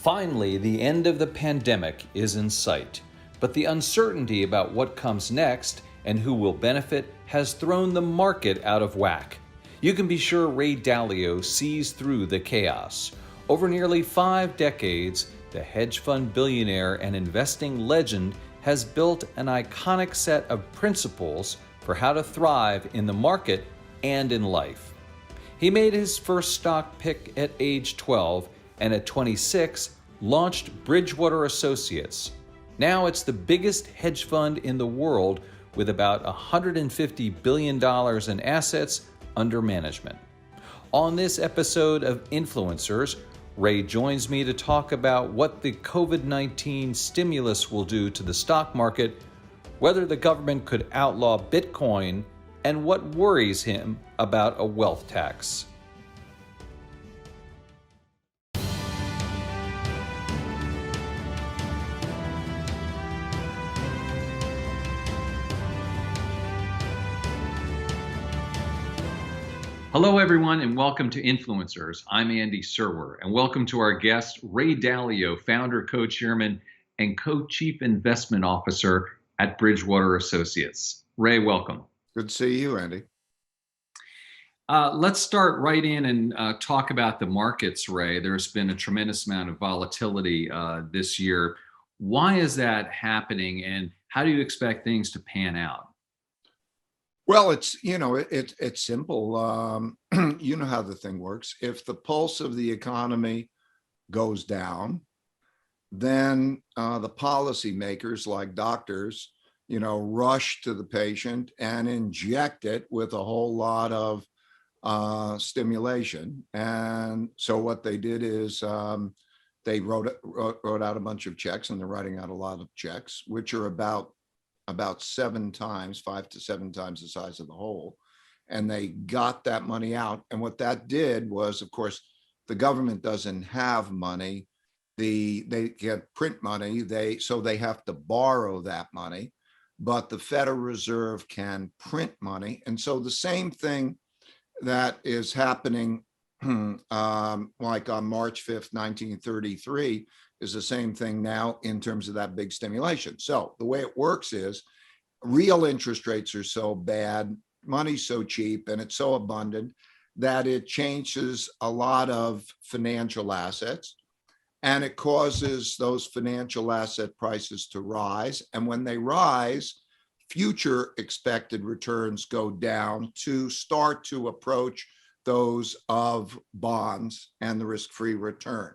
Finally, the end of the pandemic is in sight, but the uncertainty about what comes next and who will benefit has thrown the market out of whack. You can be sure Ray Dalio sees through the chaos. Over nearly 5 decades, the hedge fund billionaire and investing legend has built an iconic set of principles for how to thrive in the market and in life. He made his first stock pick at age 12 and at 26 launched Bridgewater Associates. Now it's the biggest hedge fund in the world with about $150 billion in assets under management. On this episode of Influencers, Ray joins me to talk about what the COVID-19 stimulus will do to the stock market, whether the government could outlaw Bitcoin, and what worries him about a wealth tax. Hello, everyone, and welcome to Influencers. I'm Andy Serwer, and welcome to our guest, Ray Dalio, founder, co-chairman, and co-chief investment officer at Bridgewater Associates. Ray, welcome. Good to see you, Andy. Let's start right in and talk about the markets, Ray. There's been a tremendous amount of volatility this year. Why is that happening, and how do you expect things to pan out? Well, it's simple. You know how the thing works. If the pulse of the economy goes down, then the policymakers, like doctors, rush to the patient and inject it with a whole lot of stimulation. And so what they did is they wrote out a bunch of checks, and they're writing out a lot of checks, which are about 7 times, 5 to 7 times the size of the hole. And they got that money out. And what that did was, of course, the government doesn't have money. They can't print money. So they have to borrow that money. But the Federal Reserve can print money. And so the same thing that is happening like on March 5th, 1933, is the same thing now in terms of that big stimulation. So the way it works is real interest rates are so bad, money's so cheap, and it's so abundant that it changes a lot of financial assets, and it causes those financial asset prices to rise. And when they rise, future expected returns go down to start to approach those of bonds and the risk-free return.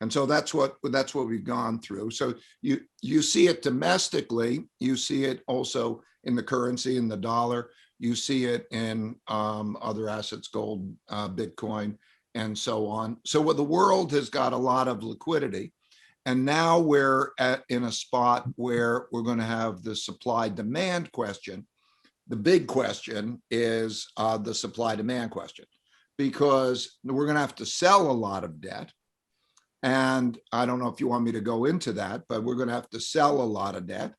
And so that's what we've gone through. So you see it domestically, you see it also in the currency, in the dollar, you see it in other assets, gold, Bitcoin, and so on. So the world has got a lot of liquidity. And now we're in a spot where we're going to have the supply-demand question. The big question is the supply-demand question, because we're going to have to sell a lot of debt. And I don't know if you want me to go into that, but we're going to have to sell a lot of debt.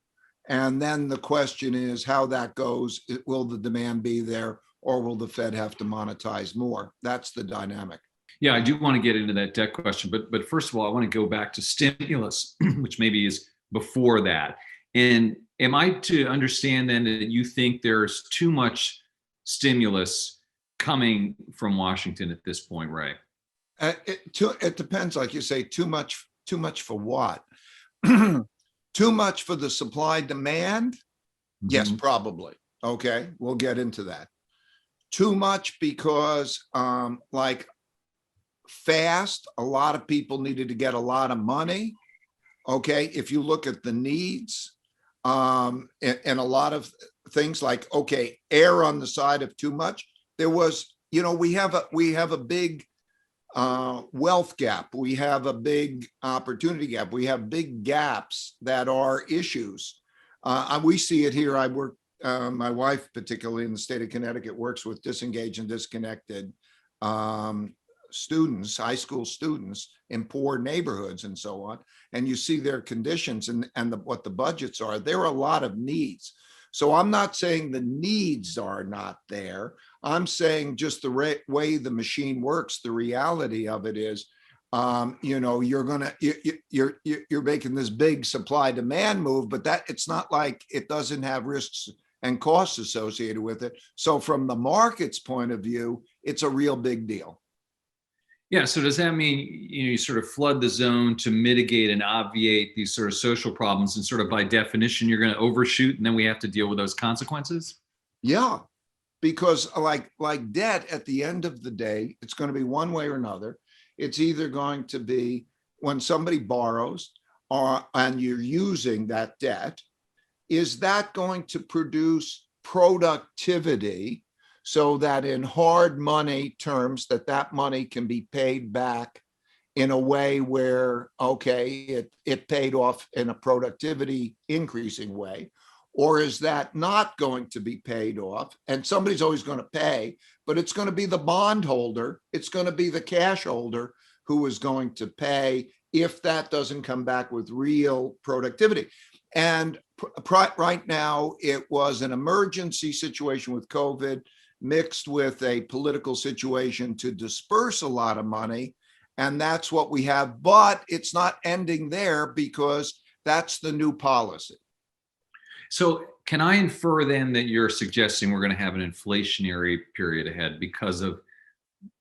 And then the question is how that goes. Will the demand be there, or will the Fed have to monetize more? That's the dynamic. Yeah, I do want to get into that debt question. But first of all, I want to go back to stimulus, which maybe is before that. And am I to understand then that you think there's too much stimulus coming from Washington at this point, Ray? It depends, like you say, too much for what? Too much for the supply demand? Mm-hmm. Yes, probably. Okay, we'll get into that. Too much because like fast, a lot of people needed to get a lot of money. Okay, if you look at the needs and a lot of things like, okay, err on the side of too much. There was, we have a big wealth gap. We have a big opportunity gap. We have big gaps that are issues. We see it here. I work, my wife, particularly in the state of Connecticut, works with disengaged and disconnected students, high school students in poor neighborhoods and so on. And you see their conditions and what the budgets are. There are a lot of needs. So I'm not saying the needs are not there. I'm saying just the way the machine works, the reality of it is You're making this big supply demand move, but that it's not like it doesn't have risks and costs associated with it. So from the market's point of view, it's a real big deal. Yeah. So does that mean you sort of flood the zone to mitigate and obviate these sort of social problems, and sort of by definition you're going to overshoot, and then we have to deal with those consequences? Yeah, because like debt, at the end of the day, it's going to be one way or another. It's either going to be when somebody borrows, and you're using that debt, is that going to produce productivity so that in hard money terms that money can be paid back in a way where, okay, it paid off in a productivity increasing way? Or is that not going to be paid off? And somebody's always going to pay, but it's going to be the bondholder, it's going to be the cash holder who is going to pay if that doesn't come back with real productivity. And right now, it was an emergency situation with COVID mixed with a political situation to disperse a lot of money. And that's what we have. But it's not ending there, because that's the new policy. So can I infer then that you're suggesting we're going to have an inflationary period ahead because of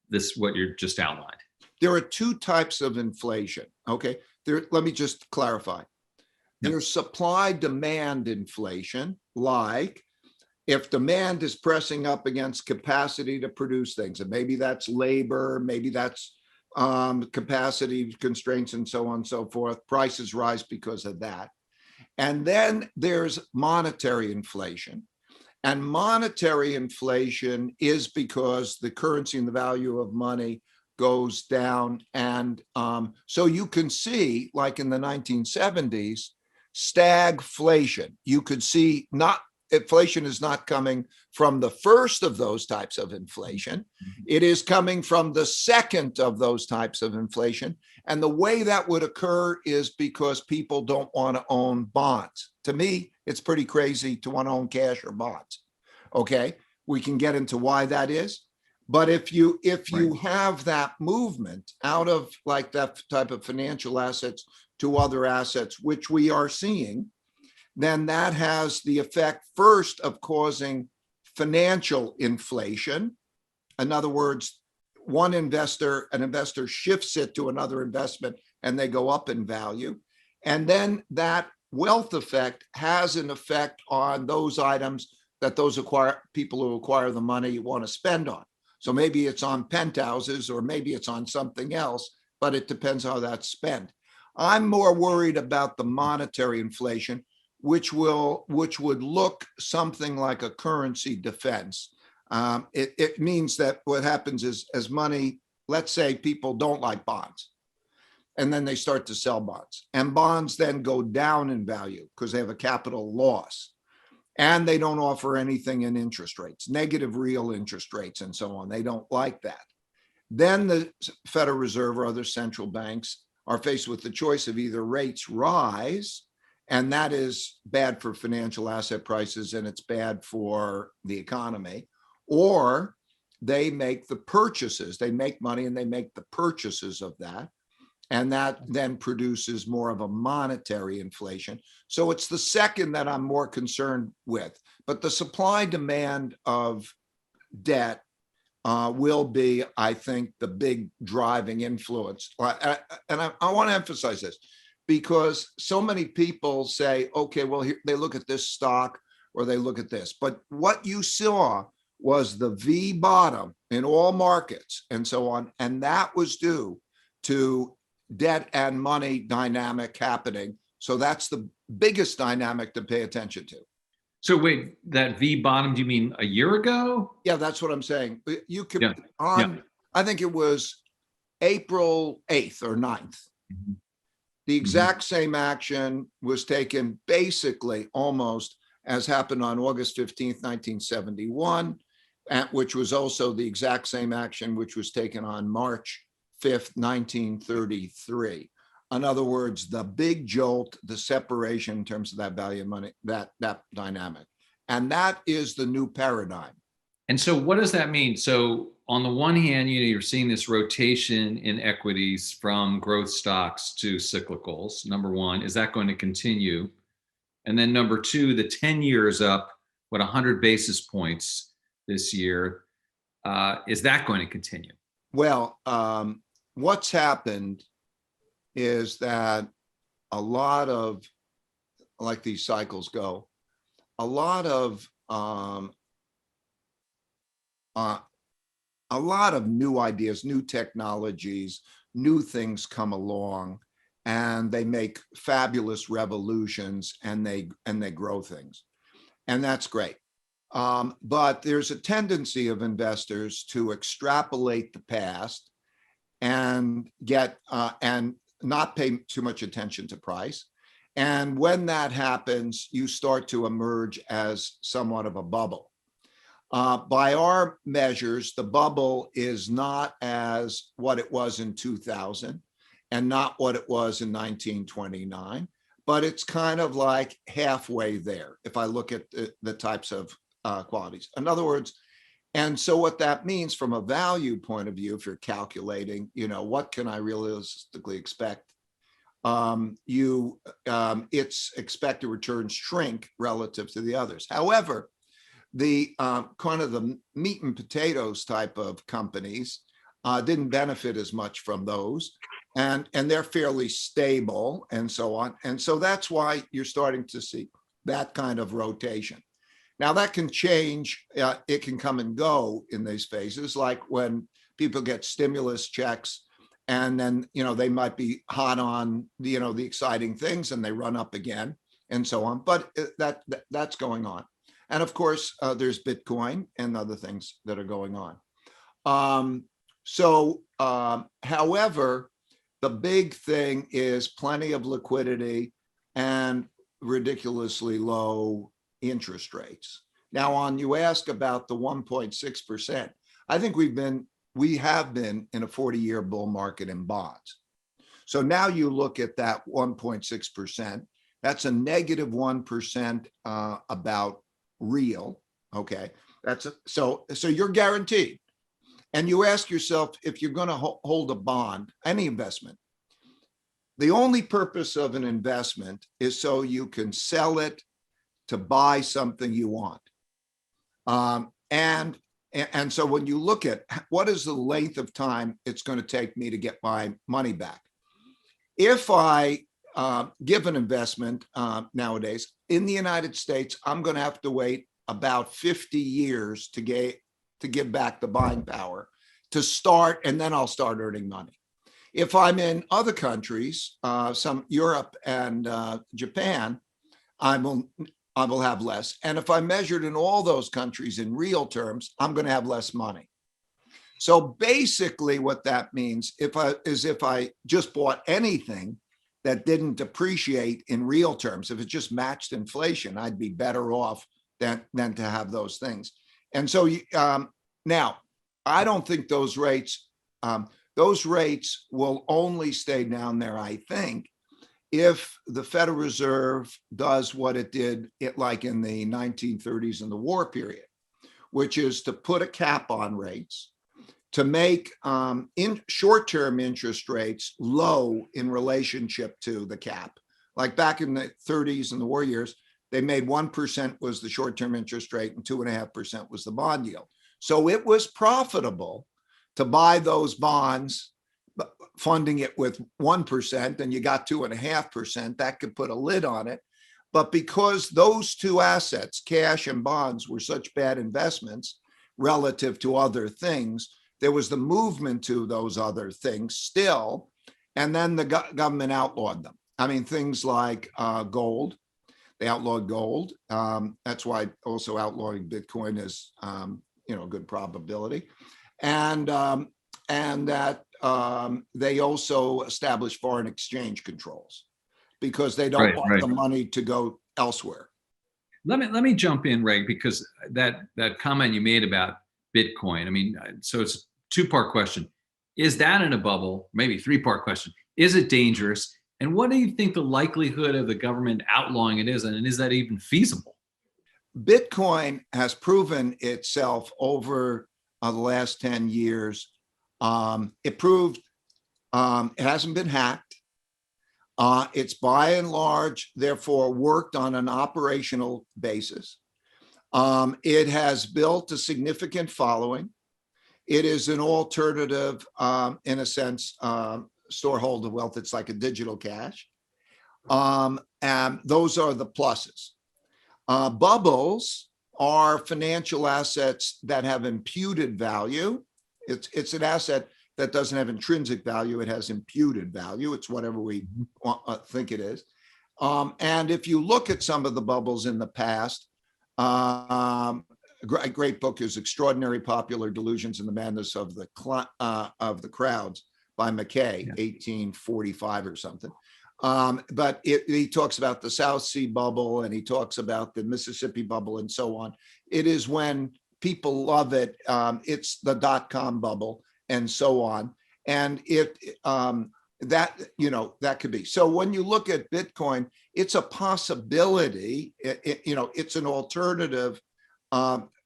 this, what you just outlined? There are two types of inflation. Okay. Let me just clarify. There's supply demand inflation, like if demand is pressing up against capacity to produce things, and maybe that's labor, maybe that's capacity constraints and so on and so forth, prices rise because of that. And then there's monetary inflation. And monetary inflation is because the currency and the value of money goes down. And so you can see, like in the 1970s, stagflation. You could see inflation is not coming from the first of those types of inflation. It is coming from the second of those types of inflation. And the way that would occur is because people don't want to own bonds. To me, it's pretty crazy to want to own cash or bonds. Okay, we can get into why that is. But if you have that movement out of like that type of financial assets to other assets, which we are seeing, then that has the effect first of causing financial inflation. In other words, an investor shifts it to another investment and they go up in value. And then that wealth effect has an effect on those items that those people who acquire the money want to spend on. So maybe it's on penthouses, or maybe it's on something else, but it depends how that's spent. I'm more worried about the monetary inflation, which would look something like a currency defense. It means that what happens is, as money, let's say people don't like bonds, and then they start to sell bonds, and bonds then go down in value because they have a capital loss, and they don't offer anything in interest rates, negative real interest rates, and so on. They don't like that. Then the Federal Reserve or other central banks are faced with the choice of either rates rise, and that is bad for financial asset prices and it's bad for the economy, or they make the purchases. They make money and they make the purchases of that. And that then produces more of a monetary inflation. So it's the second that I'm more concerned with. But the supply demand of debt will be, I think, the big driving influence. And I want to emphasize this, because so many people say, okay, well, they look at this stock or they look at this. But what you saw was the V bottom in all markets and so on. And that was due to debt and money dynamic happening. So that's the biggest dynamic to pay attention to. So wait, that V bottom, do you mean a year ago? Yeah, that's what I'm saying. You could I think it was April 8th or 9th. Mm-hmm. The exact same action was taken basically almost as happened on August 15th, 1971, which was also the exact same action which was taken on March 5th, 1933. In other words, the big jolt, the separation in terms of that value of money, that dynamic. And that is the new paradigm. And so what does that mean? So on the one hand, you're seeing this rotation in equities from growth stocks to cyclicals. Number one, is that going to continue? And then number two, the 10 years up, 100 basis points this year. Is that going to continue? Well, what's happened is that a lot of, like these cycles go, a lot of new ideas, new technologies, new things come along, and they make fabulous revolutions, and they grow things, and that's great. But there's a tendency of investors to extrapolate the past and get and not pay too much attention to price. And when that happens, you start to emerge as somewhat of a bubble. By our measures, the bubble is not as what it was in 2000 and not what it was in 1929, but it's kind of like halfway there if I look at the types of qualities. In other words, and so what that means from a value point of view, if you're calculating, what can I realistically expect? Its expected returns shrink relative to the others. However, the kind of the meat and potatoes type of companies didn't benefit as much from those, and they're fairly stable and so on. And so that's why you're starting to see that kind of rotation. Now that can change. It can come and go in these phases, like when people get stimulus checks and then, they might be hot on, the exciting things and they run up again and so on. But that's going on. And of course, there's Bitcoin and other things that are going on. However, the big thing is plenty of liquidity and ridiculously low interest rates. Now, you ask about the 1.6%. I think we have been in a 40-year bull market in bonds. So now you look at that 1.6%. That's a negative 1% about real. Okay, so you're guaranteed. And you ask yourself, if you're going to hold a bond, any investment, the only purpose of an investment is so you can sell it to buy something you want. And so when you look at what is the length of time it's going to take me to get my money back, if I give an investment nowadays in the United States, I'm going to have to wait about 50 years to give back the buying power to start, and then I'll start earning money. If I'm in other countries, some Europe and Japan, I will have less. And if I measured in all those countries in real terms, I'm going to have less money. So basically what that means if I just bought anything that didn't depreciate in real terms, if it just matched inflation, I'd be better off than to have those things. And so now, I don't think those rates will only stay down there, I think, if the Federal Reserve does what it did like in the 1930s in the war period, which is to put a cap on rates, to make short-term interest rates low in relationship to the cap. Like back in the 30s and the war years, they made 1% was the short-term interest rate and 2.5% was the bond yield. So it was profitable to buy those bonds, funding it with 1%, and you got 2.5%, that could put a lid on it. But because those two assets, cash and bonds, were such bad investments relative to other things, there was the movement to those other things still, and then the government outlawed them. I mean, things like gold. They outlawed gold. That's why also outlawing Bitcoin is, a good probability. And that they also established foreign exchange controls because they don't want the money to go elsewhere. Let me jump in, Ray, because that comment you made about Bitcoin. I mean, so it's a two-part question. Is that in a bubble? Maybe three-part question. Is it dangerous? And what do you think the likelihood of the government outlawing it is? And is that even feasible? Bitcoin has proven itself over the last 10 years. It proved it hasn't been hacked. It's by and large, therefore, worked on an operational basis. It has built a significant following. It is an alternative, in a sense, storehold of wealth. It's like a digital cash. And those are the pluses. Bubbles are financial assets that have imputed value. It's an asset that doesn't have intrinsic value. It has imputed value. It's whatever we think it is. And if you look at some of the bubbles in the past, a great book is Extraordinary Popular Delusions and the Madness of the Crowds by McKay, 1845 or something. But he talks about the South Sea bubble, and he talks about the Mississippi bubble and so on. It is when people love it. It's the dot-com bubble and so on. And that could be. So when you look at Bitcoin, it's a possibility. It's an alternative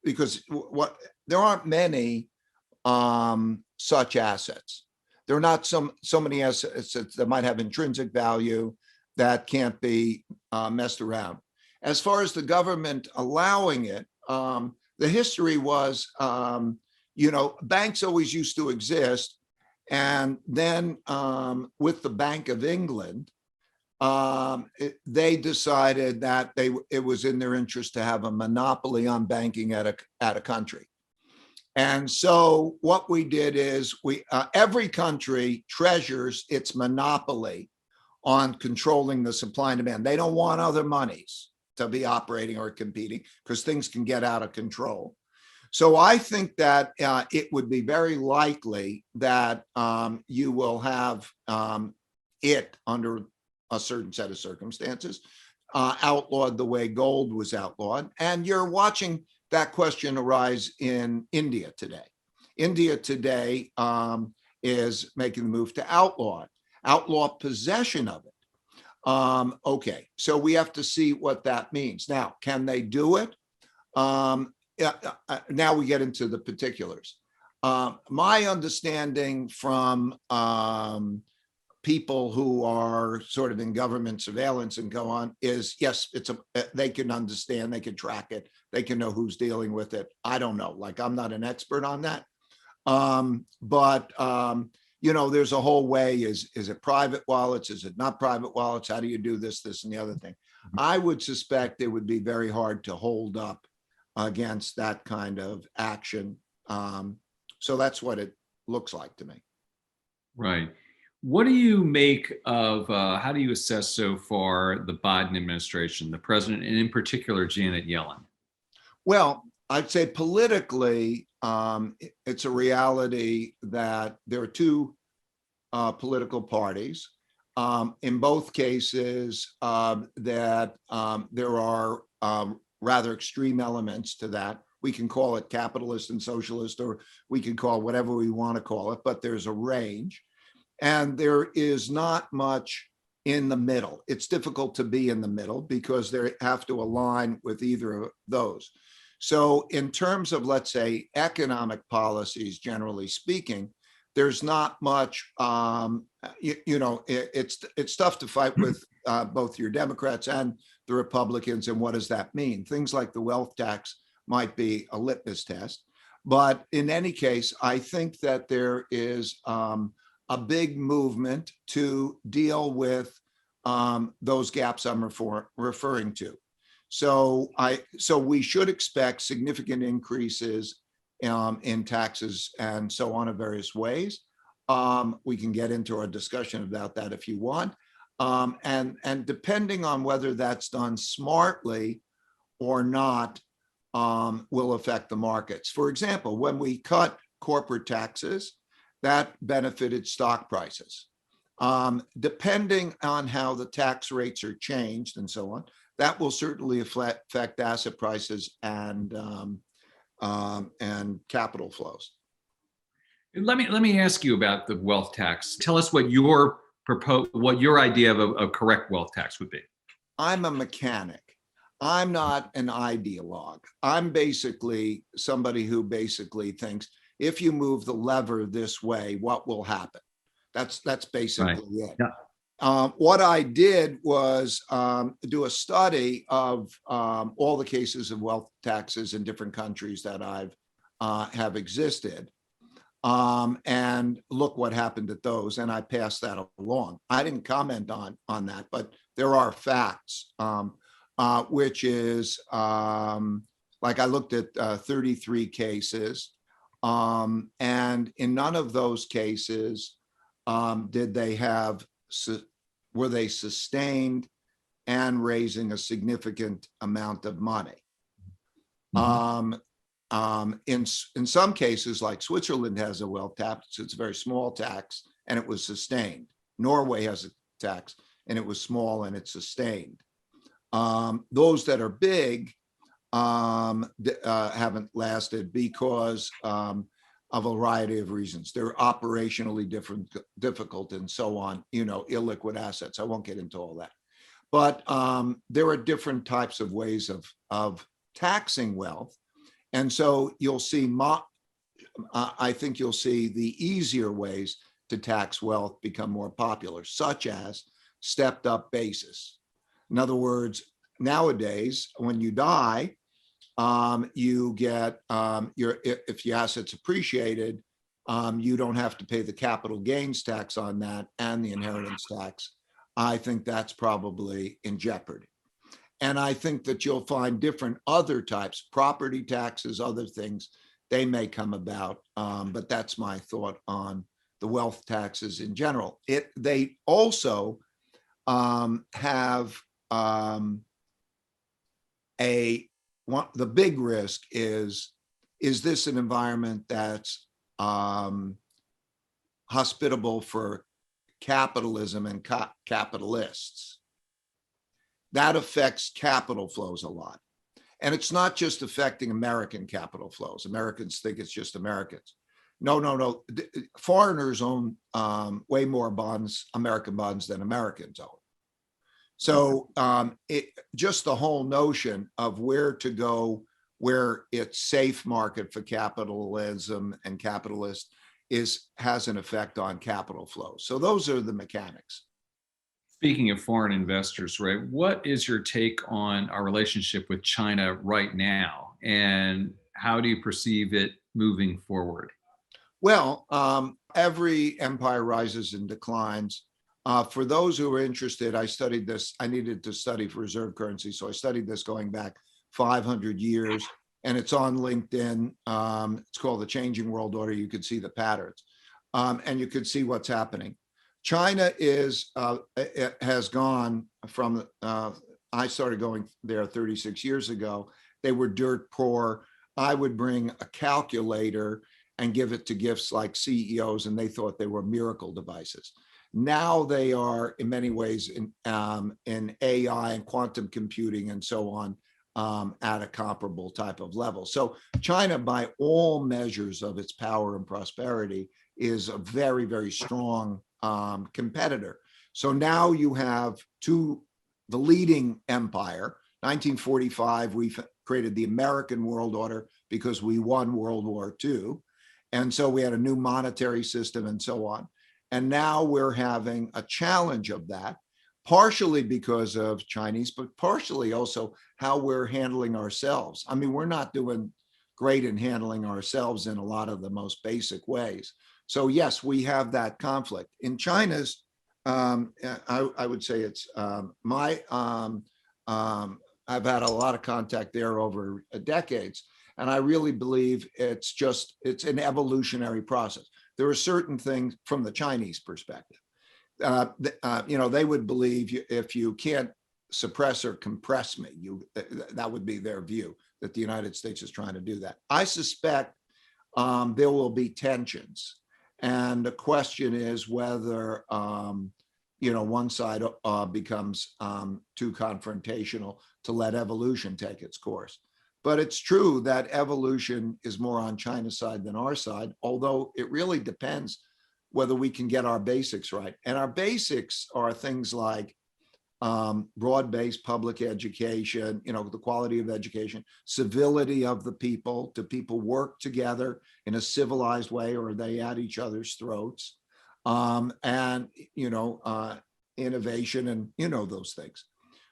because there aren't many such assets. There are not so many assets that might have intrinsic value that can't be messed around. As far as the government allowing it, the history was, banks always used to exist. And then with the Bank of England, they decided that it was in their interest to have a monopoly on banking at a country. And so what we did is every country treasures its monopoly on controlling the supply and demand. They don't want other monies to be operating or competing because things can get out of control. So I think that it would be very likely that you will have it under a certain set of circumstances outlawed the way gold was outlawed. And you're watching that question arise in India today. India today is making the move to outlaw possession of it. Okay, so we have to see what that means. Now, can they do it? Now we get into the particulars. My understanding from people who are sort of in government surveillance and go on is, yes, they can understand, they can track it, they can know who's dealing with it. I don't know, I'm not an expert on that. But there's a whole way, is it private wallets? Is it not private wallets? How do you do this, and the other thing? I would suspect it would be very hard to hold up against that kind of action. So that's what it looks like to me. Right. What do you make of, how do you assess so far the Biden administration, the president, and in particular, Janet Yellen? Well, I'd say politically, it's a reality that there are two political parties. In both cases, that there are rather extreme elements to that. We can call it capitalist and socialist, or we can call whatever we want to call it, but there's a range. And there is not much in the middle. It's difficult to be in the middle because they have to align with either of those. So in terms of, let's say, economic policies, generally speaking, there's not much, it's tough to fight with both your Democrats and the Republicans. And what does that mean? Things like the wealth tax might be a litmus test. But in any case, I think that there is a big movement to deal with those gaps I'm referring to. So we should expect significant increases in taxes and so on in various ways. We can get into a discussion about that if you want. And depending on whether that's done smartly or not, will affect the markets. For example, when we cut corporate taxes, that benefited stock prices. Depending on how the tax rates are changed and so on, that will certainly affect asset prices and capital flows. Let me ask you about the wealth tax. Tell us what your idea of a correct wealth tax would be. I'm a mechanic. I'm not an ideologue. I'm basically somebody who basically thinks if you move the lever this way, what will happen? That's Right. basically it. Yeah. What I did was do a study of all the cases of wealth taxes in different countries that I've have existed, and look what happened at those. And I passed that along. I didn't comment on that, but there are facts, which is like I looked at 33 cases, and in none of those cases did they have were they sustained and raising a significant amount of money. In some cases, like Switzerland has a wealth tax, it's a very small tax and it was sustained. Norway has a tax and it was small and it's sustained. Those that are big haven't lasted because of a variety of reasons. They're operationally difficult and so on, illiquid assets. I won't get into all that. But there are different types of ways of taxing wealth. And so you'll see, I think you'll see the easier ways to tax wealth become more popular, such as stepped up basis. In other words, nowadays, when you die, you get if your assets appreciated, you don't have to pay the capital gains tax on that and the inheritance tax. I think that's probably in jeopardy. And I think that you'll find different other types, property taxes, other things, they may come about. But that's my thought on the wealth taxes in general. They also have the big risk is this an environment that's hospitable for capitalism and capitalists? That affects capital flows a lot. And it's not just affecting American capital flows. Americans think it's just Americans. No. Foreigners own way more bonds, American bonds, than Americans own. So just the whole notion of where to go, where it's safe market for capitalism and capitalists has an effect on capital flows. So those are the mechanics. Speaking of foreign investors, Ray, what is your take on our relationship with China right now, and how do you perceive it moving forward? Well, every empire rises and declines. For those who are interested, I studied this. I needed to study for reserve currency, so I studied this going back 500 years, and it's on LinkedIn. It's called The Changing World Order. You could see the patterns, and you could see what's happening. China has gone from, I started going there 36 years ago. They were dirt poor. I would bring a calculator and give it to gifts like CEOs, and they thought they were miracle devices. Now they are, in many ways, in AI and quantum computing and so on, at a comparable type of level. So China, by all measures of its power and prosperity, is a very, very strong competitor. So now you have the leading empire. 1945, we created the American world order because we won World War II. And so we had a new monetary system and so on. And now we're having a challenge of that, partially because of Chinese, but partially also how we're handling ourselves. I mean, we're not doing great in handling ourselves in a lot of the most basic ways. So yes, we have that conflict. In China's, I would say it's I've had a lot of contact there over decades, and I really believe it's an evolutionary process. There are certain things from the Chinese perspective. They would believe if you can't suppress or compress me, that would be their view, that the United States is trying to do that. I suspect there will be tensions. And the question is whether, one side becomes too confrontational to let evolution take its course. But it's true that evolution is more on China's side than our side, although it really depends whether we can get our basics right. And our basics are things like broad-based public education, the quality of education, civility of the people. Do people work together in a civilized way, or are they at each other's throats? And, innovation and, those things.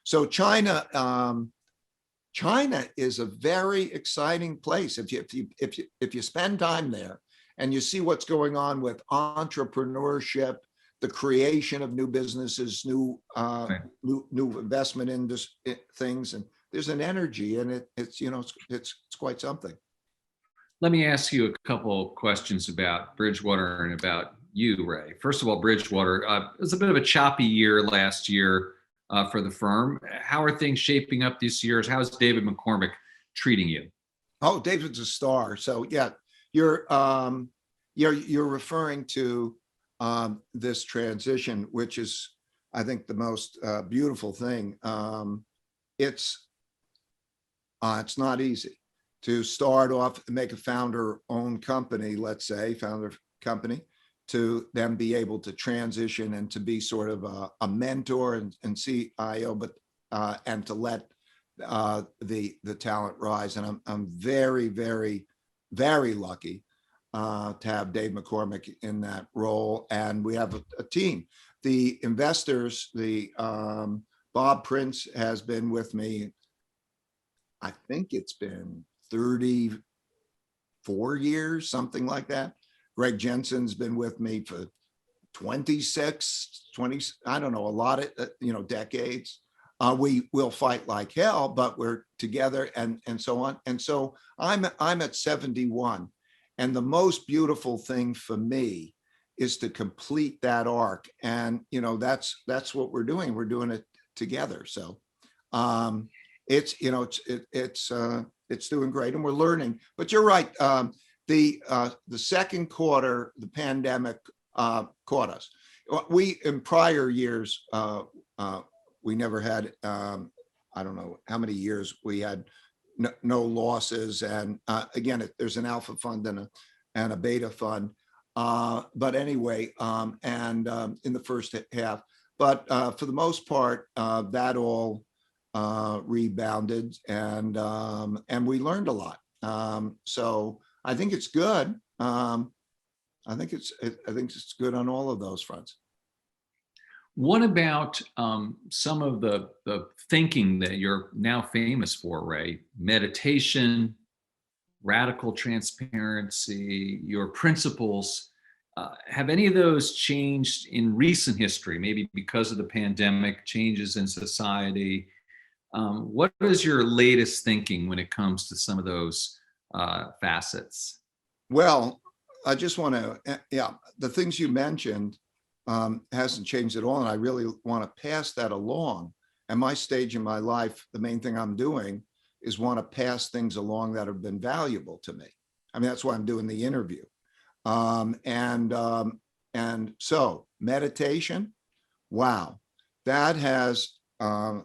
So China is a very exciting place. If you spend time there and you see what's going on with entrepreneurship, the creation of new businesses, new investment in things, and there's an energy, and it's quite something. Let me ask you a couple of questions about Bridgewater and about you, Ray. First of all, Bridgewater, it was a bit of a choppy year last year for the firm. How are things shaping up this year? How's David McCormick treating you? Oh, David's a star. So yeah, you're referring to this transition, which is, I think, the most beautiful thing. It's not easy to start off and make a founder-owned company, let's say, founder company, to then be able to transition and to be sort of a mentor and CIO, but and to let the talent rise. And I'm very, very, very lucky to have Dave McCormick in that role. And we have a team. The investors, Bob Prince has been with me, I think it's been 34 years, something like that. Greg Jensen's been with me for 26, 20, I don't know, a lot of, decades. We will fight like hell, but we're together and so on. And so I'm at 71. And the most beautiful thing for me is to complete that arc. And, that's what we're doing. We're doing it together. So it's doing great, and we're learning. But you're right. The second quarter, the pandemic caught us. We, in prior years, we never had, I don't know how many years we had no losses. And again, there's an alpha fund and a beta fund. But anyway, and in the first half, but for the most part, that all rebounded, and we learned a lot. So I think it's good. I think it's good on all of those fronts. What about some of the thinking that you're now famous for, Ray? Meditation, radical transparency, your principles. Have any of those changed in recent history, maybe because of the pandemic, changes in society? What is your latest thinking when it comes to some of those facets? Well, I just want to, the things you mentioned hasn't changed at all. And I really want to pass that along. At my stage in my life, the main thing I'm doing is want to pass things along that have been valuable to me. I mean, that's why I'm doing the interview. And so meditation, wow, that has, I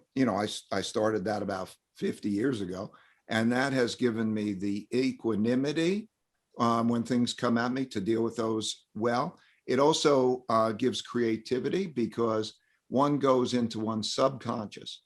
started that about 50 years ago, and that has given me the equanimity when things come at me to deal with those well. It also gives creativity, because one goes into one's subconscious,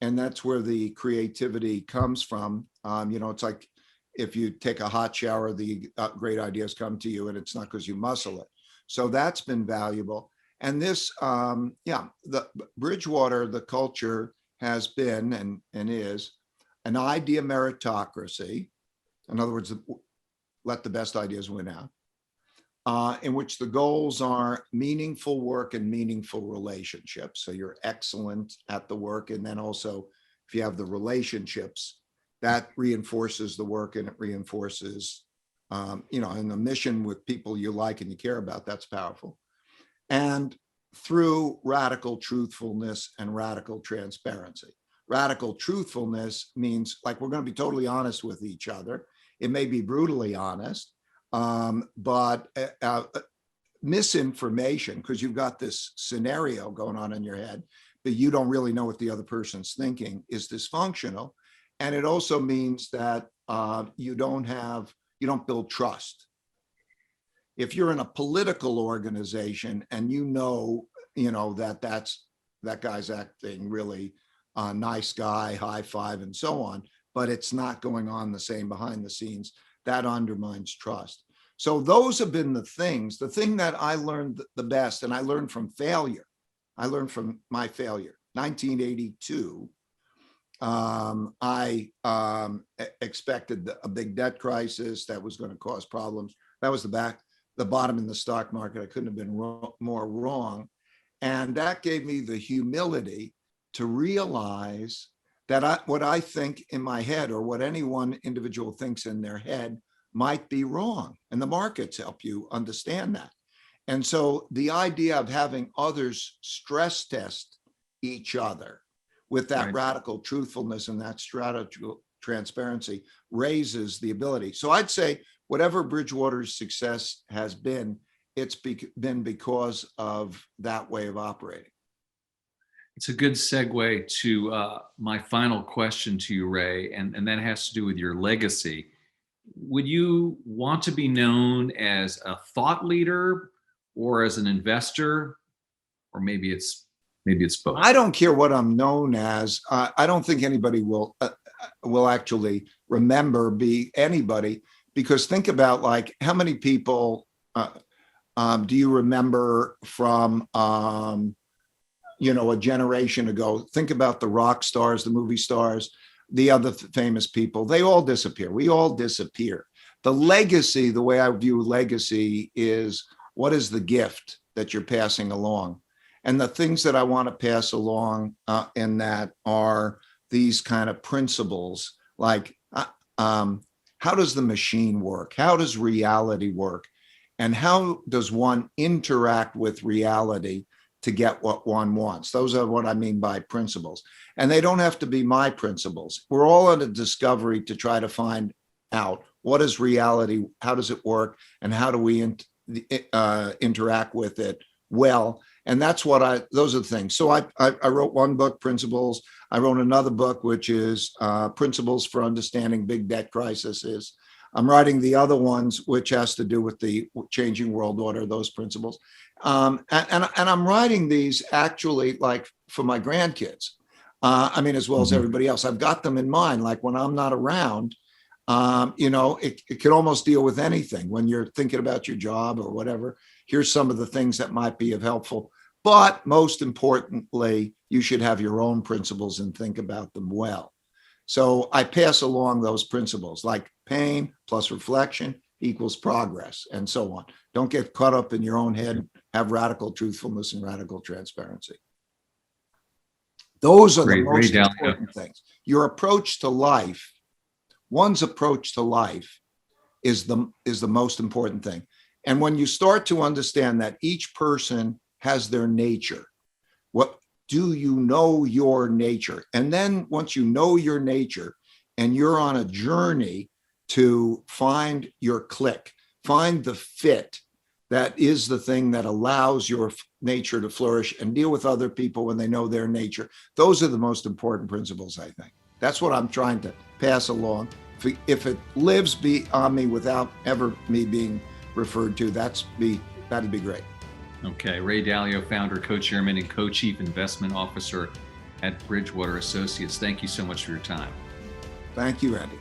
and that's where the creativity comes from. It's like if you take a hot shower, the great ideas come to you, and it's not because you muscle it. So that's been valuable. And this, the Bridgewater, the culture has been and is an idea meritocracy. In other words, let the best ideas win out, in which the goals are meaningful work and meaningful relationships. So you're excellent at the work. And then also, if you have the relationships, that reinforces the work, and it reinforces, and the mission with people you like and you care about, that's powerful. And through radical truthfulness and radical transparency. Radical truthfulness means, like, we're going to be totally honest with each other. It may be brutally honest, but misinformation, because you've got this scenario going on in your head, but you don't really know what the other person's thinking, is dysfunctional. And it also means that you don't build trust. If you're in a political organization and that that's that guy's acting really nice guy, high five, and so on, but it's not going on the same behind the scenes. That undermines trust. So those have been the things. The thing that I learned the best, and I learned from failure. I learned from my failure. 1982, I expected a big debt crisis that was going to cause problems. That was the bottom in the stock market. I couldn't have been more wrong. And that gave me the humility to realize that what I think in my head, or what any one individual thinks in their head, might be wrong. And the markets help you understand that. And so the idea of having others stress test each other with that radical truthfulness and that strategical transparency raises the ability. So I'd say whatever Bridgewater's success has been, it's been because of that way of operating. It's a good segue to my final question to you, Ray, and that has to do with your legacy. Would you want to be known as a thought leader or as an investor, or maybe it's both? I don't care what I'm known as. I don't think anybody will actually remember anybody, because think about, like, how many people do you remember from a generation ago? Think about the rock stars, the movie stars, the other famous people. They all disappear. We all disappear. The legacy, the way I view legacy, is what is the gift that you're passing along? And the things that I want to pass along in that are these kind of principles, like how does the machine work? How does reality work? And how does one interact with reality to get what one wants? Those are what I mean by principles. And they don't have to be my principles. We're all on a discovery to try to find out what is reality, how does it work, and how do we interact with it well. And that's what those are the things. So I wrote one book, Principles. I wrote another book, which is Principles for Understanding Big Debt Crises. I'm writing the other ones, which has to do with the changing world order, those principles. And I'm writing these actually like for my grandkids. As well as everybody else. I've got them in mind, like when I'm not around, it can almost deal with anything. When you're thinking about your job or whatever, here's some of the things that might be helpful. But most importantly, you should have your own principles and think about them well. So I pass along those principles, like pain plus reflection equals progress, and so on. Don't get caught up in your own head. Have radical truthfulness and radical transparency. Those are the most important things. Your approach to life, one's approach to life is the most important thing. And when you start to understand that each person has their nature, do you know your nature? And then once you know your nature and you're on a journey to find your click, find the fit that is the thing that allows your nature to flourish and deal with other people when they know their nature. Those are the most important principles, I think. That's what I'm trying to pass along. If it lives on me without ever me being referred to, that'd be great. Okay, Ray Dalio, founder, co-chairman, and co-chief investment officer at Bridgewater Associates. Thank you so much for your time. Thank you, Andy.